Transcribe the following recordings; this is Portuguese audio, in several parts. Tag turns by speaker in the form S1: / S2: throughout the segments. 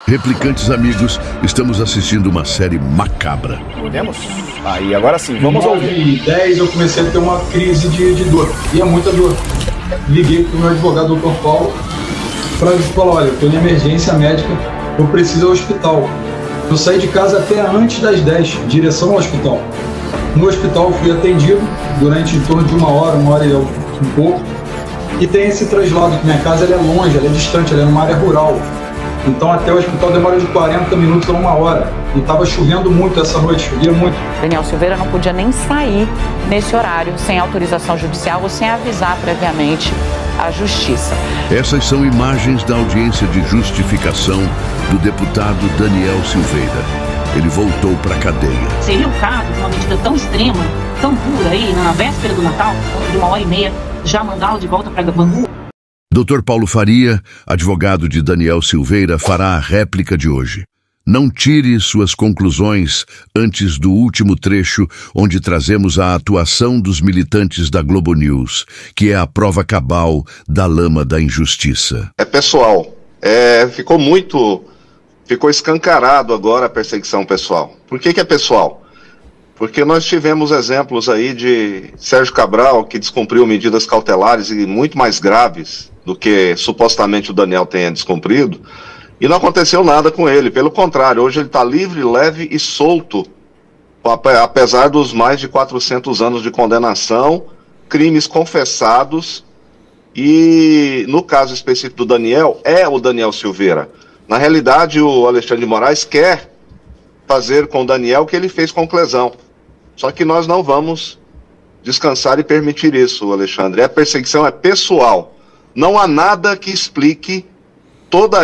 S1: Replicantes amigos, estamos assistindo uma série macabra.
S2: Podemos? Aí, agora sim, vamos ouvir.
S3: Em 2010 eu comecei a ter uma crise de dor, e é muita dor. Liguei pro meu advogado, Dr. Paulo, para ele falar, olha, eu tô em emergência médica, eu preciso ir ao hospital. Eu saí de casa até antes das 10, direção ao hospital. No hospital fui atendido durante em torno de uma hora e um pouco. E tem esse traslado, que minha casa ela é longe, ela é distante, ela é numa área rural. Então até o hospital demora de 40 minutos a uma hora. E estava chovendo muito essa noite, chovia muito.
S4: Daniel Silveira não podia nem sair nesse horário sem autorização judicial ou sem avisar previamente a justiça.
S1: Essas são imagens da audiência de justificação do deputado Daniel Silveira. Ele voltou para a cadeia.
S5: Seria o caso de uma medida tão extrema, tão dura aí, na véspera do Natal, de 1h30, já mandá-lo de volta para Bangu?
S1: Dr. Paulo Faria, advogado de Daniel Silveira, fará a réplica de hoje. Não tire suas conclusões antes do último trecho, onde trazemos a atuação dos militantes da Globo News, que é a prova cabal da lama da injustiça.
S6: É pessoal. Ficou escancarado agora a perseguição pessoal. Por que é pessoal? Porque nós tivemos exemplos aí de Sérgio Cabral, que descumpriu medidas cautelares e muito mais graves do que supostamente o Daniel tenha descumprido, e não aconteceu nada com ele. Pelo contrário, hoje ele está livre, leve e solto, apesar dos mais de 400 anos de condenação, crimes confessados, e no caso específico do Daniel, é o Daniel Silveira. Na realidade, o Alexandre de Moraes quer fazer com o Daniel o que ele fez com o Clesão. Só que nós não vamos descansar e permitir isso, Alexandre. A perseguição é pessoal. Não há nada que explique toda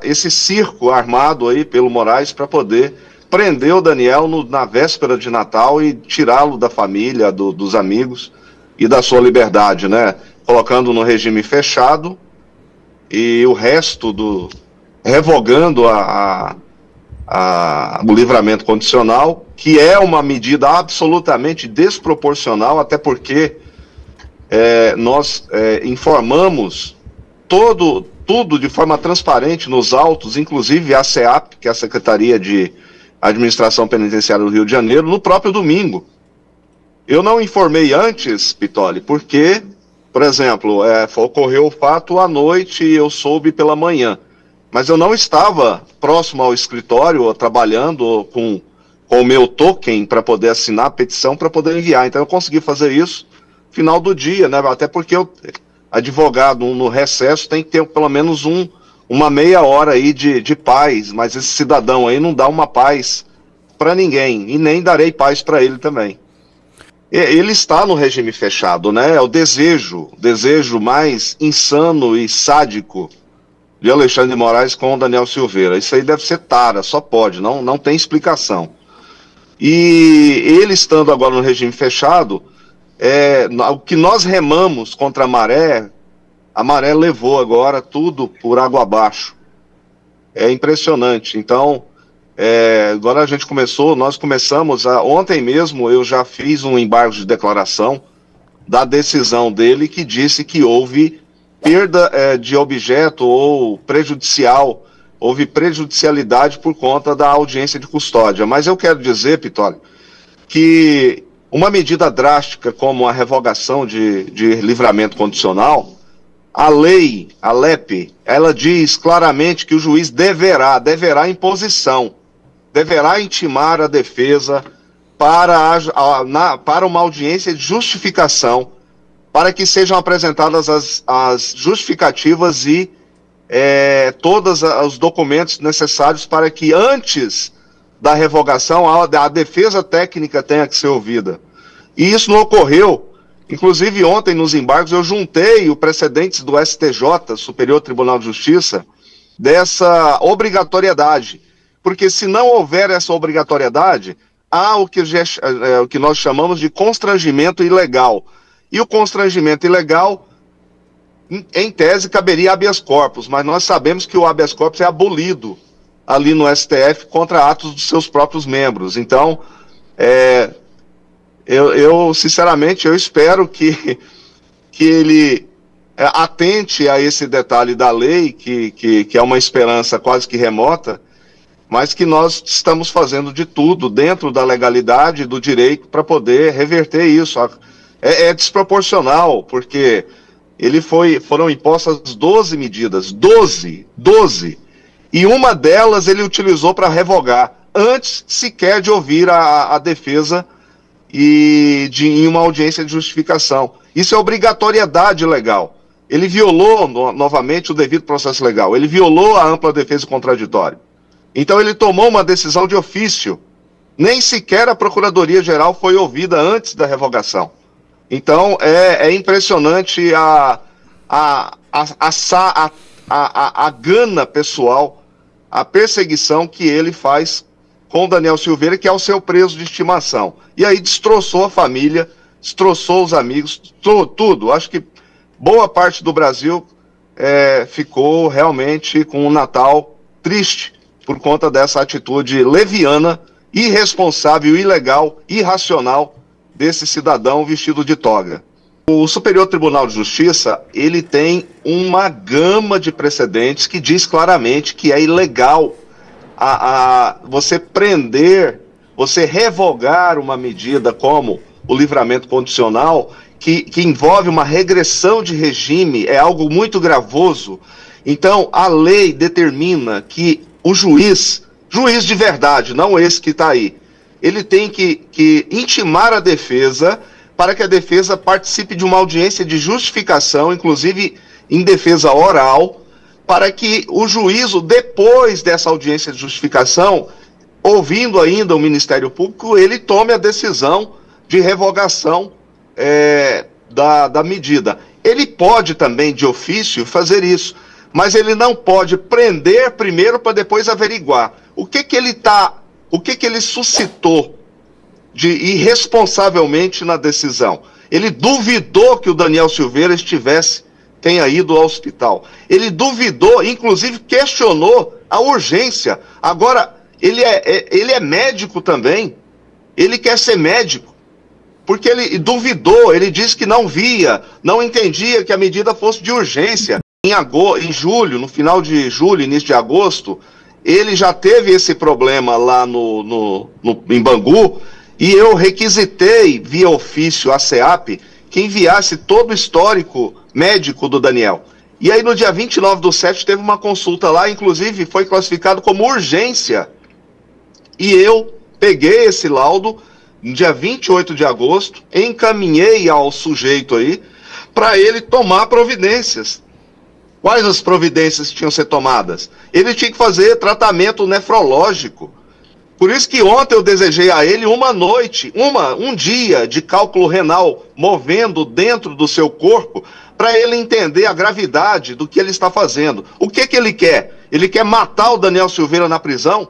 S6: esse circo armado aí pelo Moraes para poder prender o Daniel na véspera de Natal e tirá-lo da família, dos amigos e da sua liberdade, né? Colocando no regime fechado e o resto revogando o livramento condicional, que é uma medida absolutamente desproporcional, até porque nós informamos tudo de forma transparente nos autos, inclusive a SEAP, que é a Secretaria de Administração Penitenciária do Rio de Janeiro, no próprio domingo. Eu não informei antes, Pitoli, porque, por exemplo, ocorreu o fato à noite e eu soube pela manhã. Mas eu não estava próximo ao escritório, trabalhando com o meu token para poder assinar a petição, para poder enviar. Então eu consegui fazer isso no final do dia, né? Até porque advogado no recesso tem que ter pelo menos uma meia hora aí de paz, mas esse cidadão aí não dá uma paz para ninguém, e nem darei paz para ele também. Ele está no regime fechado, né? É o desejo mais insano e sádico de Alexandre de Moraes com o Daniel Silveira. Isso aí deve ser tara, só pode, não tem explicação. E ele estando agora no regime fechado, o que nós remamos contra a maré levou agora tudo por água abaixo. É impressionante. Então, agora nós começamos, ontem mesmo eu já fiz um embargo de declaração da decisão dele que disse que houve perda de objeto ou houve prejudicialidade por conta da audiência de custódia. Mas eu quero dizer, Pitoli, que uma medida drástica como a revogação de livramento condicional, a lei, a LEP, ela diz claramente que o juiz deverá imposição, deverá intimar a defesa para uma audiência de justificação, para que sejam apresentadas as justificativas e todos os documentos necessários para que antes da revogação a defesa técnica tenha que ser ouvida. E isso não ocorreu. Inclusive ontem nos embargos eu juntei o precedentes do STJ, Superior Tribunal de Justiça, dessa obrigatoriedade. Porque se não houver essa obrigatoriedade, há o que nós chamamos de constrangimento ilegal. E o constrangimento ilegal, em tese, caberia habeas corpus, mas nós sabemos que o habeas corpus é abolido ali no STF contra atos dos seus próprios membros. Então, sinceramente, eu espero que ele atente a esse detalhe da lei, que é uma esperança quase que remota, mas que nós estamos fazendo de tudo dentro da legalidade e do direito para poder reverter isso. É desproporcional, porque foram impostas 12 medidas, 12, e uma delas ele utilizou para revogar, antes sequer de ouvir a defesa em uma audiência de justificação. Isso é obrigatoriedade legal. Ele violou, novamente, o devido processo legal. Ele violou a ampla defesa contraditória. Então ele tomou uma decisão de ofício. Nem sequer a Procuradoria-Geral foi ouvida antes da revogação. Então é impressionante a gana pessoal, a perseguição que ele faz com o Daniel Silveira, que é o seu preso de estimação. E aí destroçou a família, destroçou os amigos, tudo. Acho que boa parte do Brasil ficou realmente com um Natal triste por conta dessa atitude leviana, irresponsável, ilegal, irracional desse cidadão vestido de toga. O Superior Tribunal de Justiça, ele tem uma gama de precedentes que diz claramente que é ilegal você prender, você revogar uma medida como o livramento condicional, que envolve uma regressão de regime, é algo muito gravoso. Então, a lei determina que o juiz de verdade, não esse que está aí, ele tem que intimar a defesa para que a defesa participe de uma audiência de justificação, inclusive em defesa oral, para que o juízo, depois dessa audiência de justificação, ouvindo ainda o Ministério Público, ele tome a decisão de revogação da medida. Ele pode também, de ofício, fazer isso, mas ele não pode prender primeiro para depois averiguar. O que ele suscitou de irresponsavelmente na decisão? Ele duvidou que o Daniel Silveira tenha ido ao hospital. Ele duvidou, inclusive questionou a urgência. Agora, ele é médico também. Ele quer ser médico. Porque ele duvidou, ele disse que não via, não entendia que a medida fosse de urgência. Em julho, no final de julho, início de agosto, ele já teve esse problema lá em Bangu, e eu requisitei via ofício à SEAP que enviasse todo o histórico médico do Daniel. E aí no dia 29/7 teve uma consulta lá, inclusive foi classificado como urgência. E eu peguei esse laudo no dia 28 de agosto, encaminhei ao sujeito aí para ele tomar providências. Quais as providências que tinham que ser tomadas? Ele tinha que fazer tratamento nefrológico. Por isso que ontem eu desejei a ele um dia de cálculo renal movendo dentro do seu corpo, para ele entender a gravidade do que ele está fazendo. O que ele quer? Ele quer matar o Daniel Silveira na prisão?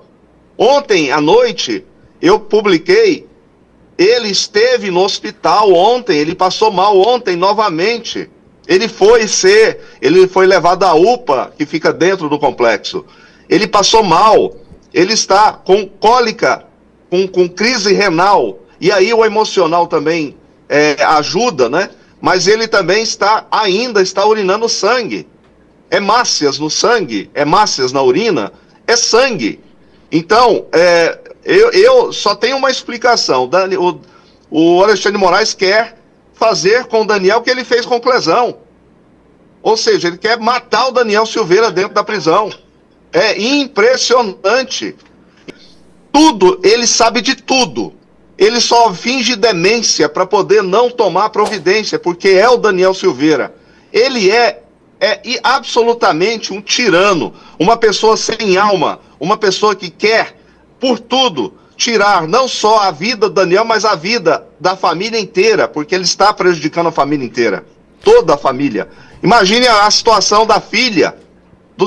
S6: Ontem à noite eu publiquei, ele esteve no hospital ontem, ele passou mal ontem novamente. Ele foi levado à UPA, que fica dentro do complexo. Ele passou mal, ele está com cólica, com crise renal, e aí o emocional também ajuda, né? Mas ele também ainda está urinando sangue. É hemácias no sangue, hemácias na urina, é sangue. Então, eu só tenho uma explicação. O Alexandre de Moraes quer fazer com o Daniel o que ele fez com o Clesão. Ou seja, ele quer matar o Daniel Silveira dentro da prisão. É impressionante. Tudo, ele sabe de tudo. Ele só finge demência para poder não tomar providência, porque é o Daniel Silveira. Ele é absolutamente um tirano, uma pessoa sem alma, uma pessoa que quer, por tudo, tirar não só a vida do Daniel, mas a vida da família inteira, porque ele está prejudicando a família inteira, toda a família. Imagine a situação da filha,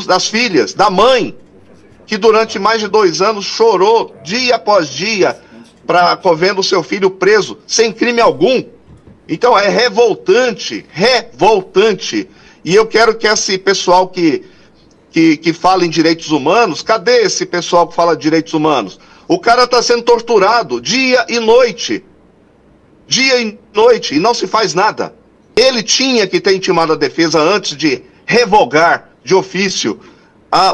S6: das filhas, da mãe, que durante mais de 2 anos chorou dia após dia, vendo o seu filho preso, sem crime algum. Então é revoltante. E eu quero que esse pessoal que fala em direitos humanos, cadê esse pessoal que fala de direitos humanos? O cara está sendo torturado dia e noite, e não se faz nada. Ele tinha que ter intimado a defesa antes de revogar de ofício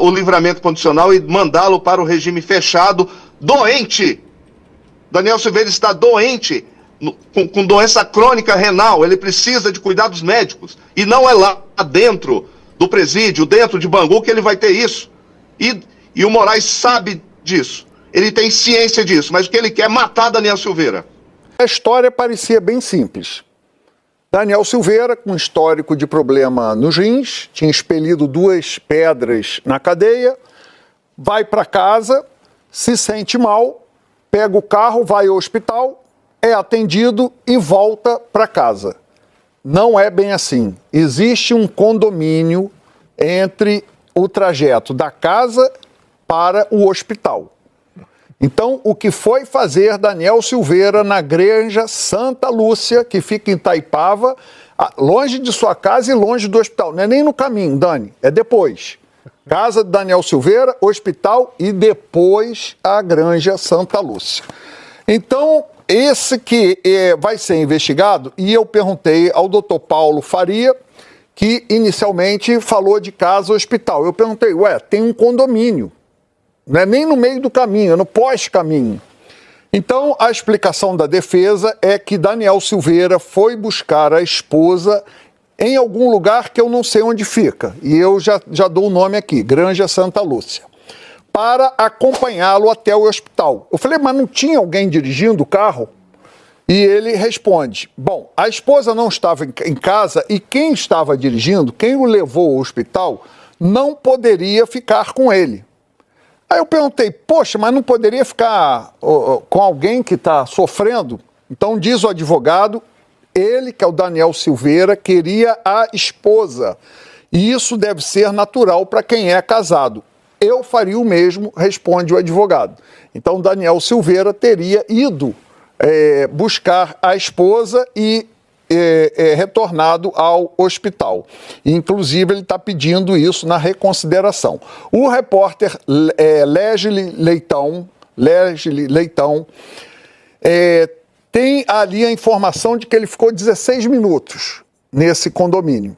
S6: o livramento condicional e mandá-lo para o regime fechado, doente. Daniel Silveira está doente, com doença crônica renal, ele precisa de cuidados médicos. E não é lá dentro do presídio, dentro de Bangu, que ele vai ter isso. E o Moraes sabe disso, ele tem ciência disso, mas o que ele quer é matar Daniel Silveira.
S7: A história parecia bem simples. Daniel Silveira, com histórico de problema nos rins, tinha expelido 2 pedras na cadeia, vai para casa, se sente mal, pega o carro, vai ao hospital, é atendido e volta para casa. Não é bem assim. Existe um condomínio entre o trajeto da casa para o hospital. Então, o que foi fazer Daniel Silveira na Granja Santa Lúcia, que fica em Itaipava, longe de sua casa e longe do hospital. Não é nem no caminho, Dani, é depois. Casa de Daniel Silveira, hospital e depois a Granja Santa Lúcia. Então, esse que vai ser investigado, e eu perguntei ao doutor Paulo Faria, que inicialmente falou de casa hospital. Eu perguntei, tem um condomínio. Não é nem no meio do caminho, é no pós-caminho. Então, a explicação da defesa é que Daniel Silveira foi buscar a esposa em algum lugar que eu não sei onde fica. E eu já dou o nome aqui, Granja Santa Lúcia, para acompanhá-lo até o hospital. Eu falei, mas não tinha alguém dirigindo o carro? E ele responde, bom, a esposa não estava em casa e quem estava dirigindo, quem o levou ao hospital, não poderia ficar com ele. Aí eu perguntei, poxa, mas não poderia ficar com alguém que está sofrendo? Então diz o advogado, ele, que é o Daniel Silveira, queria a esposa. E isso deve ser natural para quem é casado. Eu faria o mesmo, responde o advogado. Então Daniel Silveira teria ido buscar a esposa e retornado ao hospital. Inclusive, ele está pedindo isso na reconsideração. O repórter Leslie Leitão tem ali a informação de que ele ficou 16 minutos nesse condomínio.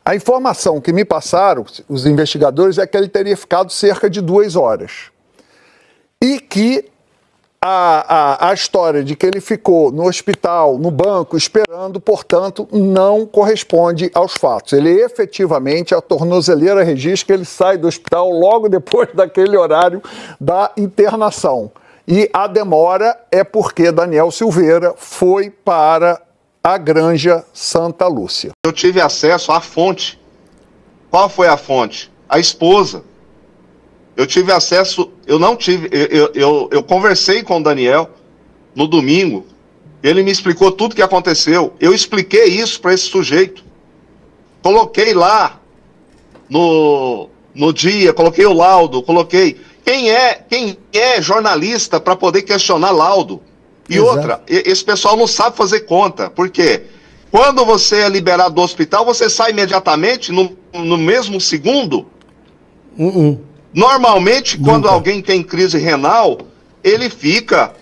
S7: A informação que me passaram, os investigadores, é que ele teria ficado cerca de 2 horas. E que a história de que ele ficou no hospital, no banco, esperando, portanto, não corresponde aos fatos. Ele efetivamente, a tornozeleira registra que ele sai do hospital logo depois daquele horário da internação. E a demora é porque Daniel Silveira foi para a Granja Santa Lúcia.
S6: Eu tive acesso à fonte. Qual foi a fonte? A esposa. Eu tive acesso, eu não tive, eu conversei com o Daniel no domingo, ele me explicou tudo o que aconteceu, eu expliquei isso para esse sujeito, coloquei lá no dia, coloquei o laudo, coloquei, quem é jornalista para poder questionar laudo? E exato. Outra, esse pessoal não sabe fazer conta, por quê? Quando você é liberado do hospital, você sai imediatamente no mesmo segundo? Normalmente, quando alguém tem crise renal, ele fica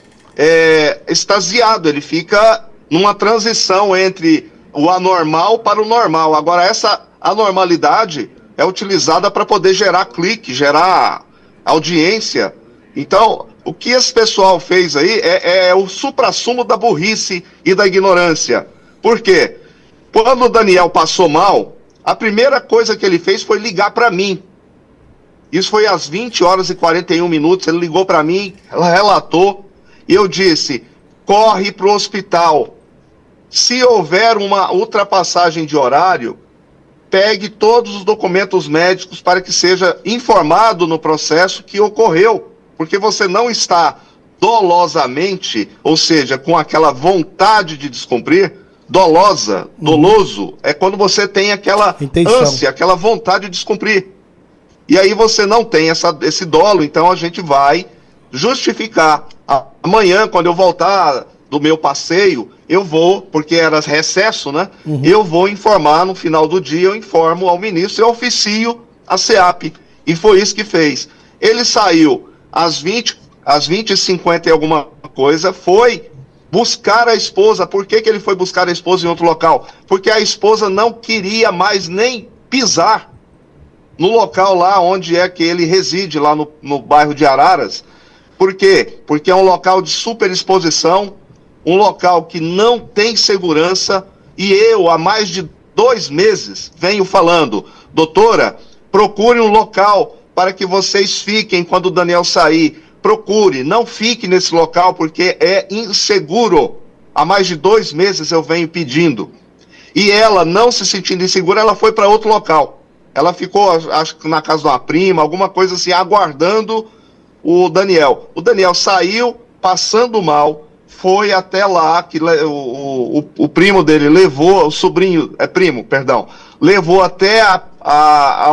S6: extasiado, ele fica numa transição entre o anormal para o normal. Agora, essa anormalidade é utilizada para poder gerar clique, gerar audiência. Então, o que esse pessoal fez aí é o suprassumo da burrice e da ignorância. Por quê? Quando o Daniel passou mal, a primeira coisa que ele fez foi ligar para mim. Isso foi às 20 horas e 41 minutos, ele ligou para mim, relatou, e eu disse, corre para o hospital. Se houver uma ultrapassagem de horário, pegue todos os documentos médicos para que seja informado no processo que ocorreu, porque você não está dolosamente, ou seja, com aquela vontade de descumprir, doloso, é quando você tem aquela ânsia, aquela vontade de descumprir. E aí você não tem esse dolo, então a gente vai justificar. Amanhã, quando eu voltar do meu passeio, eu vou, porque era recesso, né? Eu vou informar, no final do dia, eu informo ao ministro, eu oficio a SEAP. E foi isso que fez. Ele saiu às 20h50 e alguma coisa, foi buscar a esposa. Por que ele foi buscar a esposa em outro local? Porque a esposa não queria mais nem pisar no local lá onde é que ele reside, lá no bairro de Araras. Por quê? Porque é um local de superexposição, um local que não tem segurança, e eu, há mais de 2 meses, venho falando, doutora, procure um local para que vocês fiquem quando o Daniel sair. Procure, não fique nesse local porque é inseguro. Há mais de 2 meses eu venho pedindo. E ela, não se sentindo insegura, ela foi para outro local. Ela ficou, acho que na casa de uma prima, alguma coisa assim, aguardando o Daniel. O Daniel saiu, passando mal, foi até lá, que o primo dele levou, o sobrinho, levou até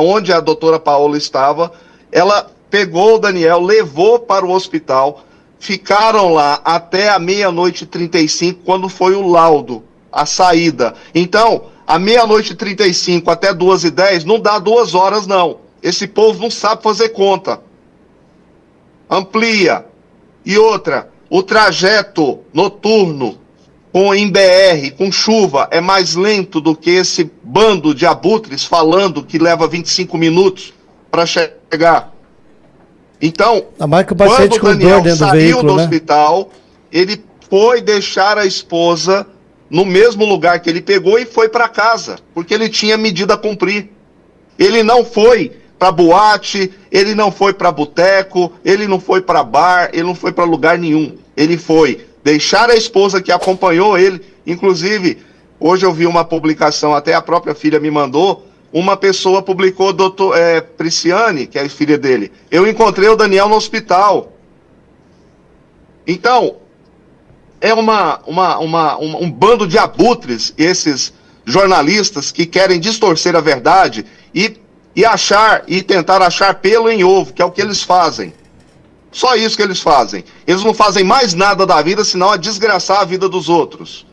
S6: onde a doutora Paola estava. Ela pegou o Daniel, levou para o hospital, ficaram lá até a 00:35, quando foi o laudo, a saída. Então, a 00:35 até 2:10 não dá 2 horas, não. Esse povo não sabe fazer conta. Amplia. E outra, o trajeto noturno em BR, com chuva, é mais lento do que esse bando de abutres falando que leva 25 minutos para chegar. Então, quando o Daniel saiu do hospital, ele foi deixar a esposa no mesmo lugar que ele pegou e foi para casa, porque ele tinha medida a cumprir. Ele não foi para boate, ele não foi para boteco, ele não foi para bar, ele não foi para lugar nenhum. Ele foi deixar a esposa que acompanhou ele. Inclusive, hoje eu vi uma publicação, até a própria filha me mandou, uma pessoa publicou, Prisciane, que é a filha dele, eu encontrei o Daniel no hospital. Então, é um bando de abutres, esses jornalistas que querem distorcer a verdade e tentar achar pelo em ovo, que é o que eles fazem. Só isso que eles fazem. Eles não fazem mais nada da vida, senão a desgraçar a vida dos outros.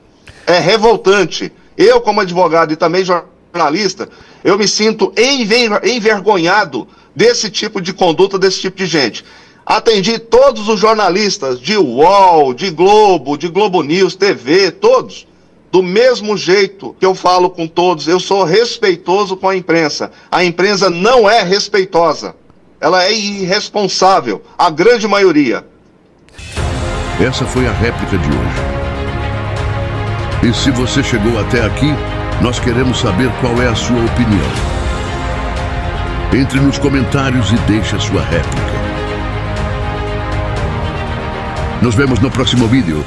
S6: É revoltante. Eu, como advogado e também jornalista, eu me sinto envergonhado desse tipo de conduta, desse tipo de gente. Atendi todos os jornalistas de UOL, de Globo News, TV, todos. Do mesmo jeito que eu falo com todos, eu sou respeitoso com a imprensa. A imprensa não é respeitosa. Ela é irresponsável, a grande maioria.
S1: Essa foi a réplica de hoje. E se você chegou até aqui, nós queremos saber qual é a sua opinião. Entre nos comentários e deixe a sua réplica. Nos vemos no próximo vídeo.